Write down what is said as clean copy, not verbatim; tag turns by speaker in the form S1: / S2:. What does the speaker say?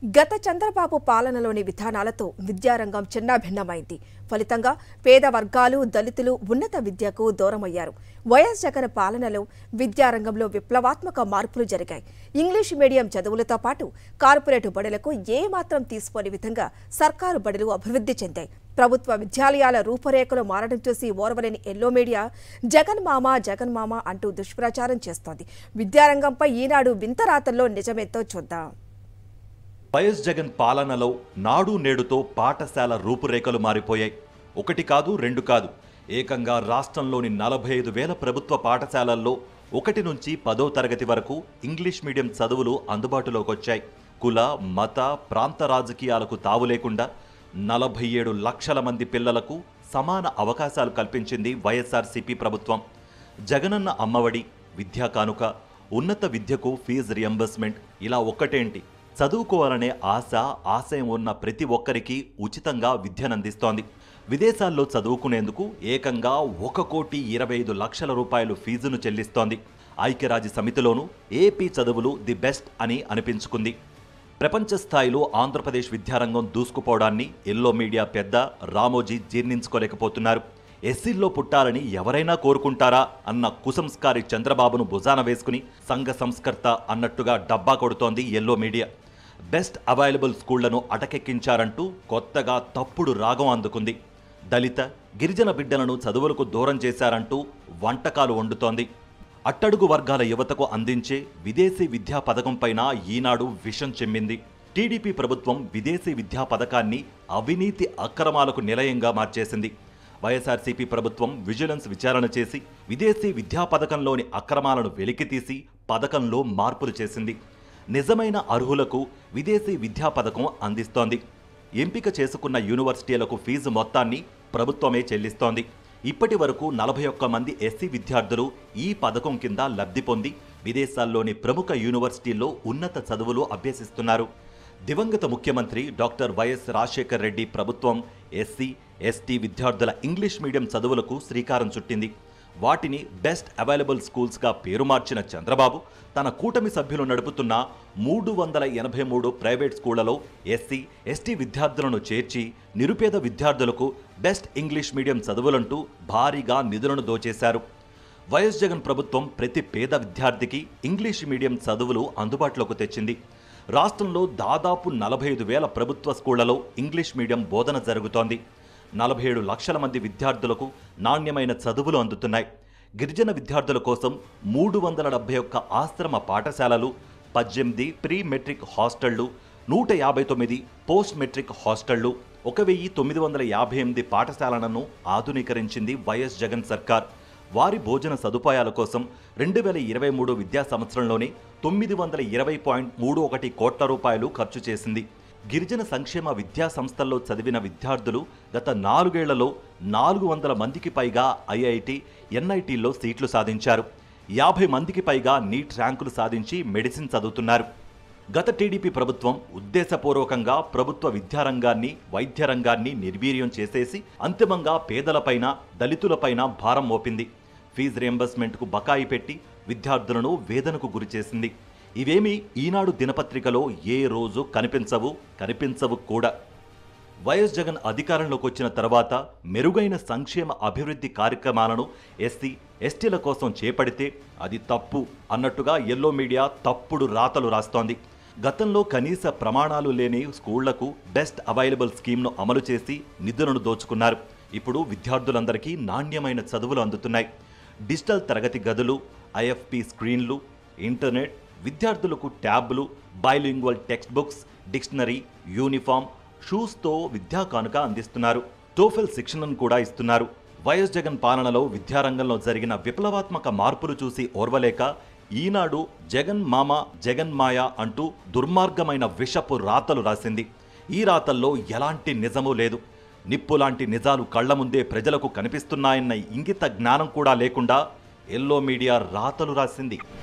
S1: గత చంద్రబాబు పాలనలోని విధానాలతో విద్యారంగం చిన్నాభిన్నమైంది. ఫలితంగా పేద వర్గాలు, దళితులు ఉన్నత విద్యకు దూరమయ్యారు. వైఎస్ జగన్ పాలనలో విద్యారంగంలో విప్లవాత్మక మార్పులు జరిగాయి. ఇంగ్లీష్ మీడియం చదువులతో పాటు కార్పొరేట్ బడులకు ఏమాత్రం తీసుకోని విధంగా సర్కారు బడులు అభివృద్ధి చెందాయి. ప్రభుత్వ విద్యాలయాల రూపురేఖలు మారడం చూసి ఓర్వలేని ఎల్లో మీడియా జగన్ మామ అంటూ దుష్ప్రచారం చేస్తోంది. విద్యారంగంపై ఈనాడు వింత రాతల్లో నిజమేంతో చూద్దాం.
S2: వైఎస్ జగన్ పాలనలో నాడు నేడుతో పాఠశాల రూపురేఖలు మారిపోయాయి. ఒకటి కాదు, రెండు కాదు, ఏకంగా రాష్ట్రంలోని 45,000 ప్రభుత్వ పాఠశాలల్లో 1 నుంచి 10వ తరగతి వరకు ఇంగ్లీష్ మీడియం చదువులు అందుబాటులోకి వచ్చాయి. కుల, మత, ప్రాంత రాజకీయాలకు తావు లేకుండా 47 లక్షల మంది పిల్లలకు సమాన అవకాశాలు కల్పించింది వైఎస్ఆర్సీపీ ప్రభుత్వం. జగనన్న అమ్మఒడి, విద్యా కానుక, ఉన్నత విద్యకు ఫీజు రియంబర్స్మెంట్, ఇలా ఒక్కటేంటి, చదువుకోవాలనే ఆశయం ఉన్న ప్రతి ఒక్కరికి ఉచితంగా విద్యనందిస్తోంది. విదేశాల్లో చదువుకునేందుకు ఏకంగా 1,25,00,000 రూపాయలు ఫీజును చెల్లిస్తోంది. ఐక్యరాజ్య సమితిలోనూ ఏపీ చదువులు ది బెస్ట్ అని అనిపించుకుంది. ప్రపంచ స్థాయిలో ఆంధ్రప్రదేశ్ విద్యారంగం దూసుకుపోవడాన్ని ఎల్లో మీడియా పెద్ద రామోజీ జీర్ణించుకోలేకపోతున్నారు. ఎస్సీల్లో పుట్టాలని ఎవరైనా కోరుకుంటారా అన్న కుసంస్కారి చంద్రబాబును భుజాన వేసుకుని సంఘ సంస్కర్త అన్నట్టుగా డబ్బా కొడుతోంది ఎల్లో మీడియా. బెస్ట్ అవైలబుల్ స్కూళ్లను అటకెక్కించారంటూ కొత్తగా తప్పుడు రాగం అందుకుంది. దళిత, గిరిజన బిడ్డలను చదువులకు దూరం చేశారంటూ వంటకాలు వండుతోంది. అట్టడుగు వర్గాల యువతకు అందించే విదేశీ విద్యా పథకంపైన ఈనాడు విషం చెమ్మింది. టీడీపీ ప్రభుత్వం విదేశీ విద్యా పథకాన్ని అవినీతి అక్రమాలకు నిలయంగా మార్చేసింది. వైఎస్ఆర్సీపీ ప్రభుత్వం విజిలెన్స్ విచారణ చేసి విదేశీ విద్యా పథకంలోని అక్రమాలను వెలికితీసి పథకంలో మార్పులు చేసింది. నిజమైన అర్హులకు విదేశీ విద్యా పథకం అందిస్తోంది. ఎంపిక చేసుకున్న యూనివర్సిటీలకు ఫీజు మొత్తాన్ని ప్రభుత్వమే చెల్లిస్తోంది. ఇప్పటి వరకు 41 మంది ఎస్సీ విద్యార్థులు ఈ పథకం కింద లబ్ధి పొంది విదేశాల్లోని ప్రముఖ యూనివర్సిటీల్లో ఉన్నత చదువులు అభ్యసిస్తున్నారు. దివంగత ముఖ్యమంత్రి డాక్టర్ వైఎస్ రాజశేఖర్ రెడ్డి ప్రభుత్వం ఎస్సీ, ఎస్టీ విద్యార్థుల ఇంగ్లీష్ మీడియం చదువులకు శ్రీకారం చుట్టింది. వాటిని బెస్ట్ అవైలబుల్ స్కూల్స్గా పేరు మార్చిన చంద్రబాబు తన కూటమి సభ్యులు నడుపుతున్న 383 ప్రైవేట్ స్కూళ్లలో ఎస్సీ, ఎస్టీ విద్యార్థులను చేర్చి నిరుపేద విద్యార్థులకు బెస్ట్ ఇంగ్లీష్ మీడియం చదువులంటూ భారీగా నిధులను దోచేశారు. వైఎస్ జగన్ ప్రభుత్వం ప్రతి పేద విద్యార్థికి ఇంగ్లీష్ మీడియం చదువులు అందుబాటులోకి తెచ్చింది. రాష్ట్రంలో దాదాపు 45,000 ప్రభుత్వ స్కూళ్లలో ఇంగ్లీష్ మీడియం బోధన జరుగుతోంది. 47 లక్షల మంది విద్యార్థులకు నాణ్యమైన చదువులు అందుతున్నాయి. గిరిజన విద్యార్థుల కోసం 371 ఆశ్రమ పాఠశాలలు, 18 ప్రీ మెట్రిక్ హాస్టళ్లు, 159 పోస్ట్ మెట్రిక్ హాస్టళ్లు, 1,958 పాఠశాలలను ఆధునీకరించింది వైఎస్ జగన్ సర్కార్. వారి భోజన సదుపాయాల కోసం 2023 విద్యా సంవత్సరంలోనే 920.31 కోట్ల రూపాయలు ఖర్చు చేసింది. గిరిజన సంక్షేమ విద్యా సంస్థల్లో చదివిన విద్యార్థులు గత 4 ఏళ్లలో 400 మందికి పైగా ఐఐటి, ఎన్ఐటీల్లో సీట్లు సాధించారు. 50 మందికి పైగా నీట్ ర్యాంకులు సాధించి మెడిసిన్ చదువుతున్నారు. గత టీడీపీ ప్రభుత్వం ఉద్దేశపూర్వకంగా ప్రభుత్వ విద్యారంగాన్ని, వైద్య రంగాన్ని నిర్వీర్యం చేసేసి అంతిమంగా పేదలపైన, దళితులపైన భారం మోపింది. ఫీజు రియంబర్స్మెంట్కు బకాయి పెట్టి విద్యార్థులను వేదనకు గురిచేసింది. ఇవేమీ ఈనాడు దినపత్రికలో ఏ రోజు కనిపించవు కూడా. వైఎస్ జగన్ అధికారంలోకి వచ్చిన తర్వాత మెరుగైన సంక్షేమ అభివృద్ధి కార్యక్రమాలను ఎస్సీ, ఎస్టీల కోసం చేపడితే అది తప్పు అన్నట్టుగా ఎల్లో మీడియా తప్పుడు రాతలు రాస్తోంది. గతంలో కనీస ప్రమాణాలు లేని స్కూళ్లకు బెస్ట్ అవైలబుల్ స్కీమ్ను అమలు చేసి నిధులను దోచుకున్నారు. ఇప్పుడు విద్యార్థులందరికీ నాణ్యమైన చదువులు అందుతున్నాయి. డిజిటల్ తరగతి గదులు, ఐఎఫ్పి స్క్రీన్లు, ఇంటర్నెట్, విద్యార్థులకు ట్యాబ్లు, bilingual text books, dictionary, uniform, షూస్తో విద్యా కానుక అందిస్తున్నారు. టోఫెల్ శిక్షణను కూడా ఇస్తున్నారు. వైఎస్ జగన్ పాలనలో విద్యారంగంలో జరిగిన విప్లవాత్మక మార్పులు చూసి ఓర్వలేక ఈనాడు జగన్ మామ, జగన్ మాయ అంటూ దుర్మార్గమైన విషపు రాతలు రాసింది. ఈ రాతల్లో ఎలాంటి నిజమూ లేదు. నిప్పులాంటి నిజాలు కళ్ల ముందే ప్రజలకు కనిపిస్తున్నాయన్న ఇంగిత జ్ఞానం కూడా లేకుండా ఎల్లో మీడియా రాతలు రాసింది.